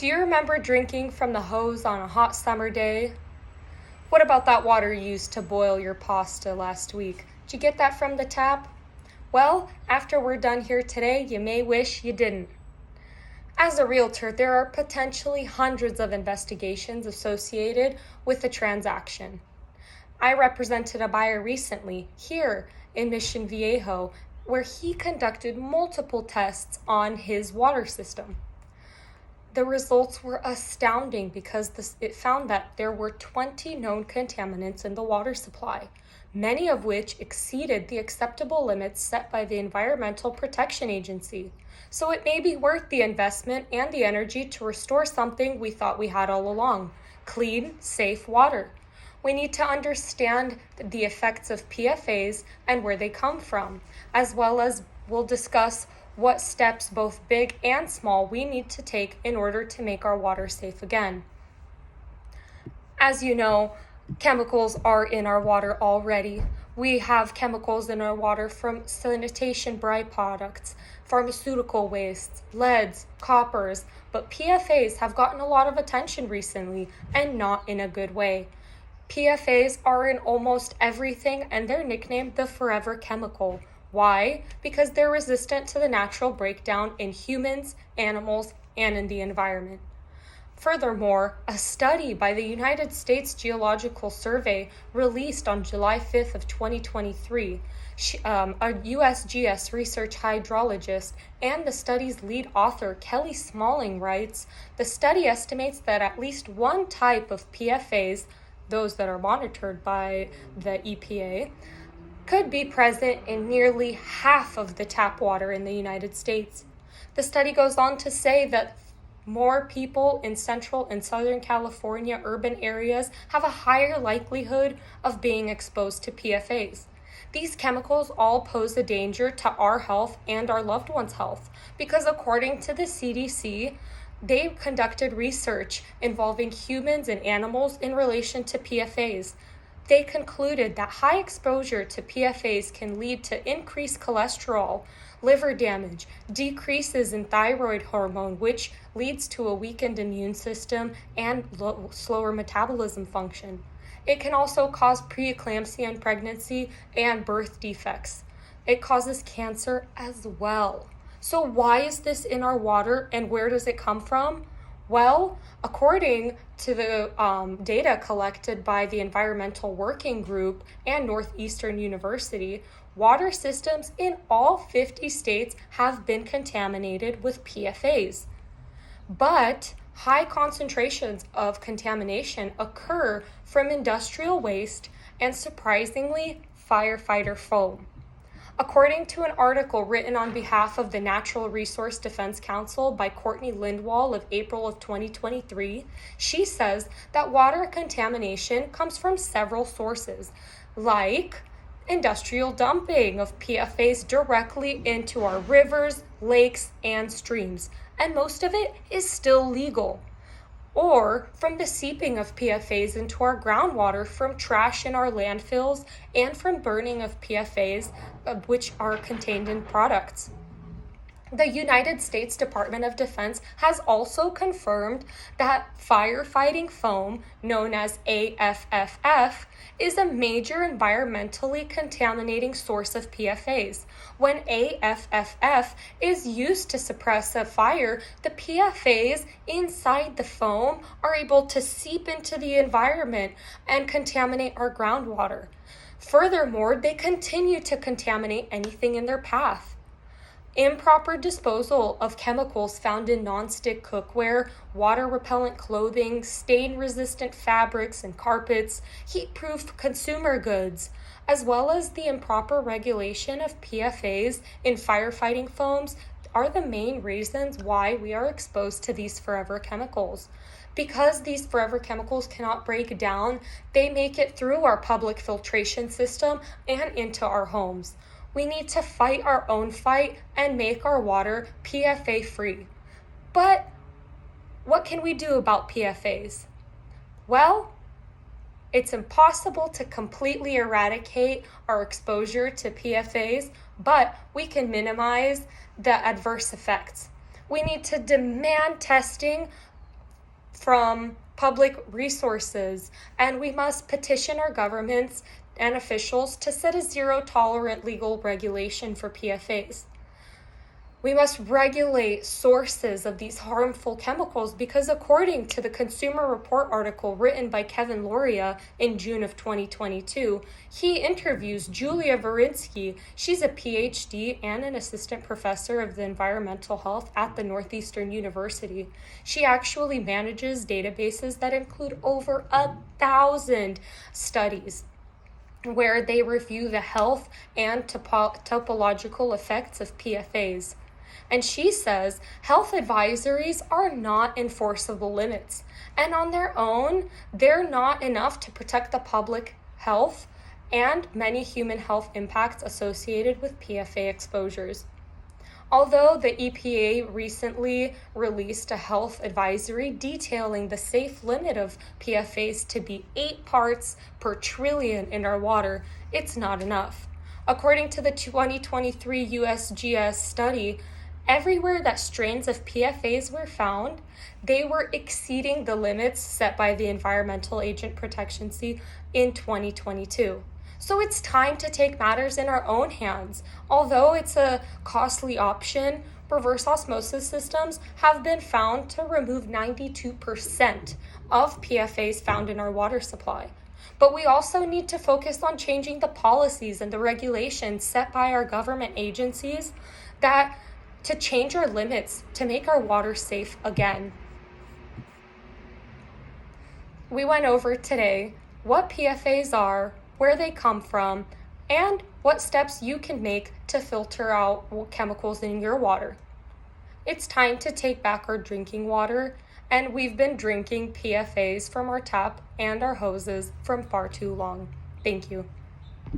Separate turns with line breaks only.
Do you remember drinking from the hose on a hot summer day? What about that water you used to boil your pasta last week? Did you get that from the tap? Well, after we're done here today, you may wish you didn't. As a realtor, there are potentially hundreds of investigations associated with the transaction. I represented a buyer recently here in Mission Viejo, where he conducted multiple tests on his water system. The results were astounding because it found that there were 20 known contaminants in the water supply, many of which exceeded the acceptable limits set by the Environmental Protection Agency. So it may be worth the investment and the energy to restore something we thought we had all along: clean, safe water. We need to understand the effects of PFAS and where they come from, as well as we'll discuss what steps, both big and small, we need to take in order to make our water safe again. As you know, chemicals are in our water already. We have chemicals in our water from sanitation byproducts, pharmaceutical wastes, leads, coppers, but PFAS have gotten a lot of attention recently, and not in a good way. PFAS are in almost everything, and they're nicknamed the forever chemical. Why? Because they're resistant to the natural breakdown in humans, animals, and in the environment. Furthermore, a study by the United States Geological Survey released on July 5th of 2023, a USGS research hydrologist and the study's lead author, Kelly Smalling, writes, the study estimates that at least one type of PFAS, those that are monitored by the EPA, could be present in nearly half of the tap water in the United States. The study goes on to say that more people in Central and Southern California urban areas have a higher likelihood of being exposed to PFAS. These chemicals all pose a danger to our health and our loved ones' health because, according to the CDC, they conducted research involving humans and animals in relation to PFAS. They concluded that high exposure to PFAS can lead to increased cholesterol, liver damage, decreases in thyroid hormone, which leads to a weakened immune system and slower metabolism function. It can also cause preeclampsia in pregnancy and birth defects. It causes cancer as well. So why is this in our water, and where does it come from? Well, according to the data collected by the Environmental Working Group and Northeastern University, water systems in all 50 states have been contaminated with PFAS. But high concentrations of contamination occur from industrial waste and, surprisingly, firefighter foam. According to an article written on behalf of the Natural Resource Defense Council by Courtney Lindwall of April of 2023, she says that water contamination comes from several sources, like industrial dumping of PFAS directly into our rivers, lakes, and streams, and most of it is still legal. Or from the seeping of PFAS into our groundwater from trash in our landfills and from burning of PFAS, which are contained in products. The United States Department of Defense has also confirmed that firefighting foam, known as AFFF, is a major environmentally contaminating source of PFAS. When AFFF is used to suppress a fire, the PFAS inside the foam are able to seep into the environment and contaminate our groundwater. Furthermore, they continue to contaminate anything in their path. Improper disposal of chemicals found in nonstick cookware, water-repellent clothing, stain-resistant fabrics and carpets, heat-proof consumer goods, as well as the improper regulation of PFAS in firefighting foams are the main reasons why we are exposed to these forever chemicals. Because these forever chemicals cannot break down, they make it through our public filtration system and into our homes. We need to fight our own fight and make our water PFA free. But what can we do about PFAS? Well, it's impossible to completely eradicate our exposure to PFAS, but we can minimize the adverse effects. We need to demand testing from public resources, and we must petition our governments and officials to set a zero-tolerant legal regulation for PFAS. We must regulate sources of these harmful chemicals because according to the Consumer Report article written by Kevin Loria in June of 2022, he interviews Julia Verinsky. She's a PhD and an assistant professor of the environmental health at the Northeastern University. She actually manages databases that include over 1,000 studies where they review the health and topological effects of PFAS. And she says health advisories are not enforceable limits, and on their own, they're not enough to protect the public health and many human health impacts associated with PFA exposures. Although the EPA recently released a health advisory detailing the safe limit of PFAS to be 8 parts per trillion in our water, it's not enough. According to the 2023 USGS study, everywhere that strains of PFAS were found, they were exceeding the limits set by the Environmental Agent Protection Agency in 2022. So it's time to take matters in our own hands. Although it's a costly option, reverse osmosis systems have been found to remove 92% of PFAS found in our water supply. But we also need to focus on changing the policies and the regulations set by our government agencies to change our limits to make our water safe again. We went over today what PFAS are, where they come from, and what steps you can make to filter out chemicals in your water. It's time to take back our drinking water, and we've been drinking PFAS from our tap and our hoses for far too long. Thank you.